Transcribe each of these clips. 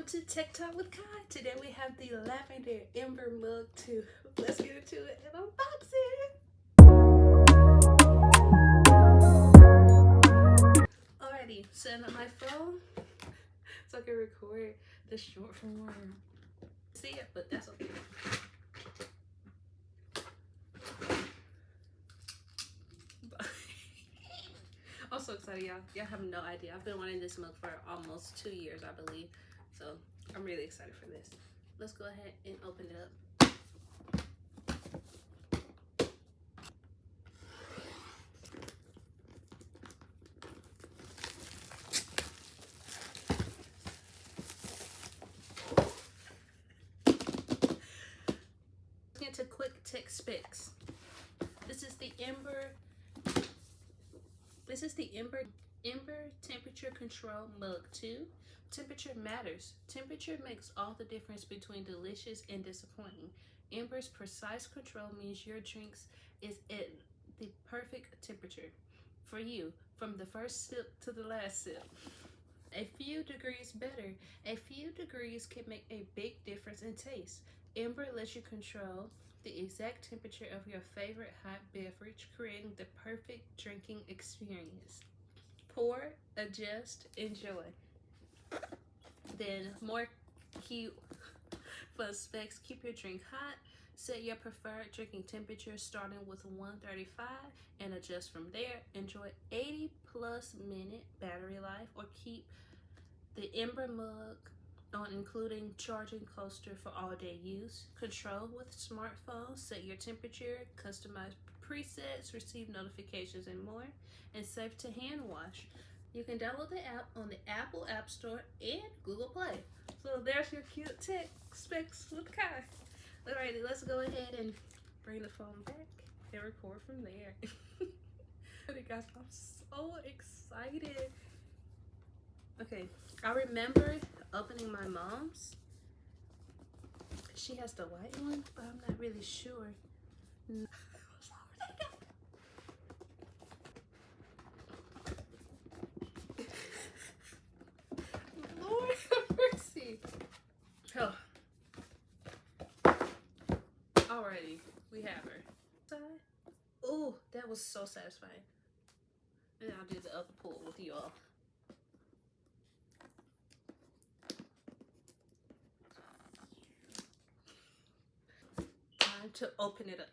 Welcome to Tech Talk with Kai. Today we have the lavender Ember Mug too. Let's get into it and unbox it. Alrighty, setting up my phone so I can record the short form. See it, but that's okay. I'm so excited, y'all. Y'all have no idea. I've been wanting this mug for almost 2 years, I believe. So I'm really excited for this. Let's go ahead and open it up. Into quick tech specs. This is the Ember Temperature Control Mug 2. Temperature matters. Temperature makes all the difference between delicious and disappointing. Ember's precise control means your drinks is at the perfect temperature for you, from the first sip to the last sip. A few degrees better. A few degrees can make a big difference in taste. Ember lets you control the exact temperature of your favorite hot beverage, creating the perfect drinking experience. Pour, adjust, enjoy. Then more cute fun specs. Keep your drink hot. Set your preferred drinking temperature starting with 135 and adjust from there. Enjoy 80+ minute battery life, or keep the Ember Mug on, including charging coaster for all day use. Control with smartphone. Set your temperature, customize presets, receive notifications, and more. And safe to hand wash. You can download the app on the Apple App Store and Google Play. So there's your cute tech specs with Kai. Alrighty, let's go ahead and bring the phone back and record from there. Hey guys, I'm so excited. Okay, I remember opening my mom's. She has the white one, but I'm not really sure. Lord have mercy. Oh. Alrighty, we have her. Oh, that was so satisfying. And I'll do the other pull with you all. Time to open it up.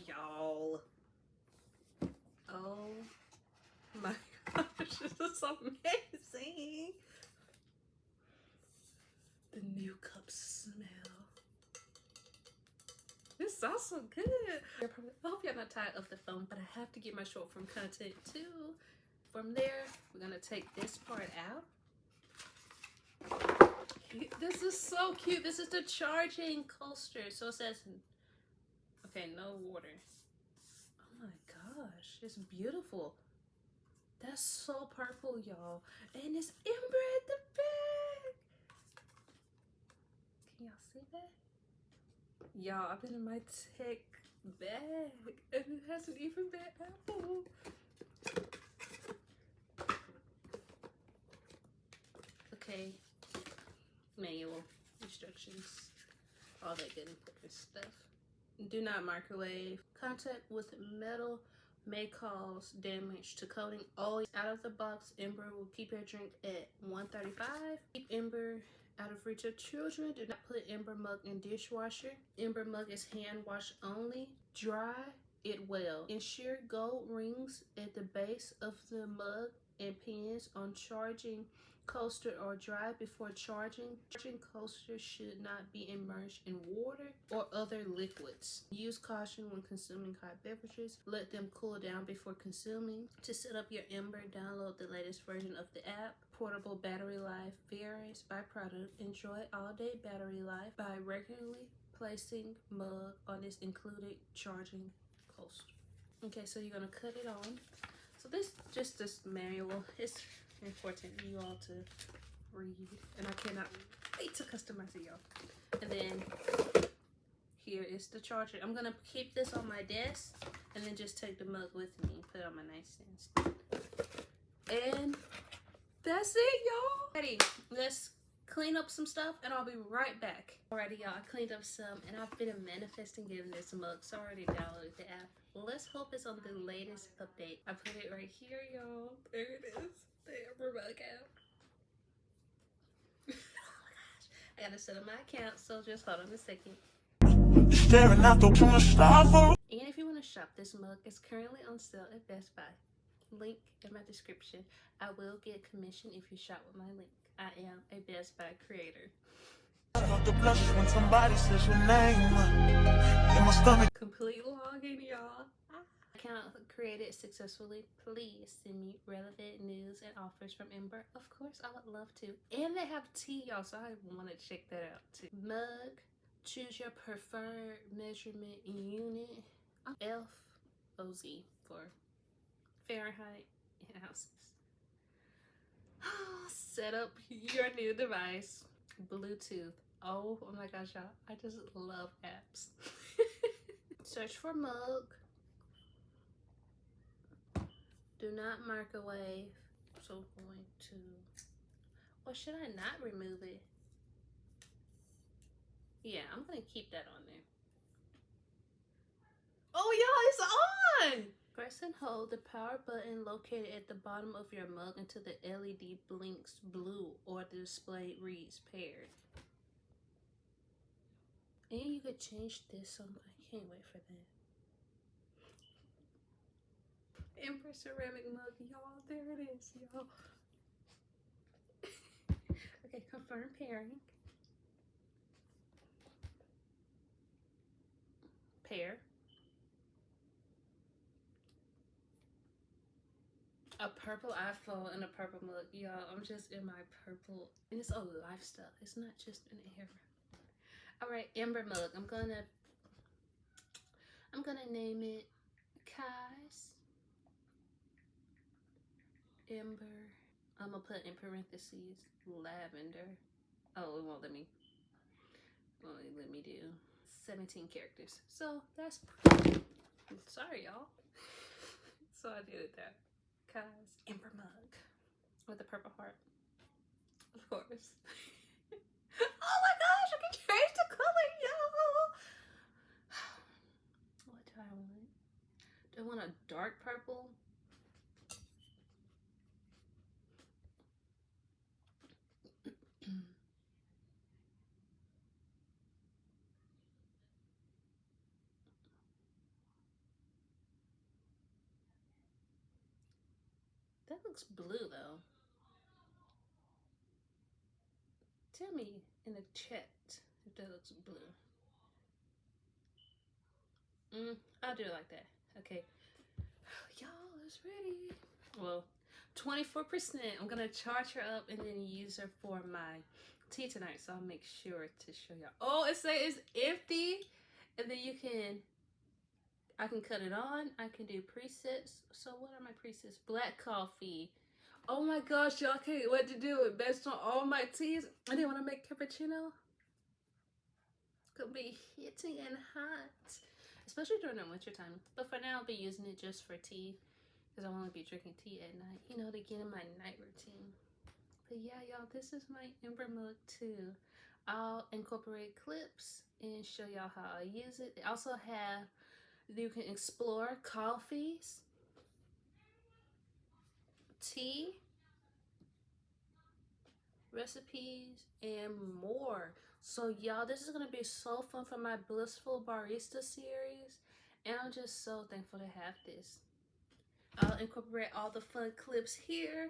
Y'all. Oh my gosh, this is amazing. The new cup smell. This sounds so good. I hope y'all not tired of the phone, but I have to get my short form content too. From there, we're gonna take this part out. This is so cute. This is the charging coaster. So it says, okay, no water. Oh my gosh, it's beautiful. That's so purple, y'all. And it's Ember at the back. Can y'all see that? Y'all, I've been in my tech bag and it has an even bad apple. Okay, manual instructions, all that good important stuff. Do not microwave. Contact with metal may cause damage to coating. Always out of the box. Ember will keep your drink at 135. Keep Ember out of reach of children. Do not put Ember Mug in dishwasher. Ember Mug is hand wash only. Dry it well. Ensure gold rings at the base of the mug and pins on charging coaster or dry before charging. Charging coaster should not be immersed in water or other liquids. Use caution when consuming hot beverages. Let them cool down before consuming. To set up your Ember, download the latest version of the app. Portable battery life varies by product. Enjoy all-day battery life by regularly placing mug on its included charging coaster. Okay, so you're gonna cut it on. So this manual is important for you all to read, and I cannot wait to customize it, y'all. And then here is the charger. I'm gonna keep this on my desk and then just take the mug with me and put it on my nightstand. And that's it, y'all. Ready, let's clean up some stuff and I'll be right back. Alrighty, y'all, I cleaned up some and I've been manifesting getting this mug, so I already downloaded the app. Let's hope it's on the latest update. I put it right here, y'all. There it is. The Ember Mug app. Oh my gosh. I gotta set up my account, so just hold on a second. And if you want to shop this mug, it's currently on sale at Best Buy. Link in my description. I will get commission if you shop with my link. I am a Best Buy creator. When somebody says your name, in my stomach. Complete login, y'all. Account created successfully. Please send me relevant news and offers from Ember. Of course, I would love to. And they have tea, y'all, so I want to check that out too. Mug. Choose your preferred measurement unit. FOZ for Fahrenheit and ounces. Set up your new device. Bluetooth. Oh my gosh, y'all. I just love apps. Search for mug. Do not microwave. So going to... Or should I not remove it? Yeah, I'm going to keep that on there. Oh, y'all, it's on! Press and hold the power button located at the bottom of your mug until the LED blinks blue or the display reads paired. And you could change this on. I can't wait for that. Ember ceramic mug, y'all. There it is, y'all. Okay, confirm pairing. Pair. A purple iPhone and a purple mug. Y'all, I'm just in my purple. And it's a lifestyle. It's not just an era. Alright, Ember Mug. I'm gonna name it Kai's Ember. I'm gonna put in parentheses lavender. Oh, it won't let me. Well, let me do 17 characters. So that's sorry, y'all. So I did it there. Kai's Ember Mug with a purple heart, of course. Oh my gosh, I can change the color, y'all. What do I want? Do I want a dark purple? That looks blue though. Tell me in the chat if that looks blue. I'll do it like that. Okay. Y'all, it's ready. Well, 24%. I'm gonna charge her up and then use her for my tea tonight. So I'll make sure to show y'all. Oh, it says it's empty. And then I can cut it on. I can do presets. So what are my presets? Black coffee. Oh my gosh, y'all, can't wait to do it based on all my teas. I didn't want to make cappuccino. Could be hitting and hot, especially during the winter time. But for now, I'll be using it just for tea because I want to be drinking tea at night, you know, to get in my night routine. But yeah, y'all, this is my Ember Mug too. I'll incorporate clips and show y'all how I use it. They also have, you can explore coffees, tea, recipes, and more. So y'all, this is gonna be so fun for my Blissful Barista series, and I'm just so thankful to have this. I'll incorporate all the fun clips here.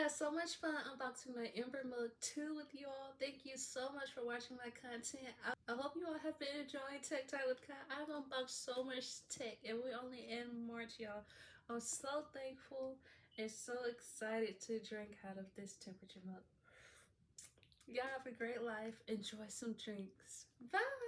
had so much fun unboxing my Ember Mug 2 with you all. Thank you so much for watching my content. I hope you all have been enjoying Tech Time with Kai. I've unboxed so much tech and we're only in March, y'all. I'm so thankful and so excited to drink out of this temperature mug. Y'all have a great life. Enjoy some drinks. Bye!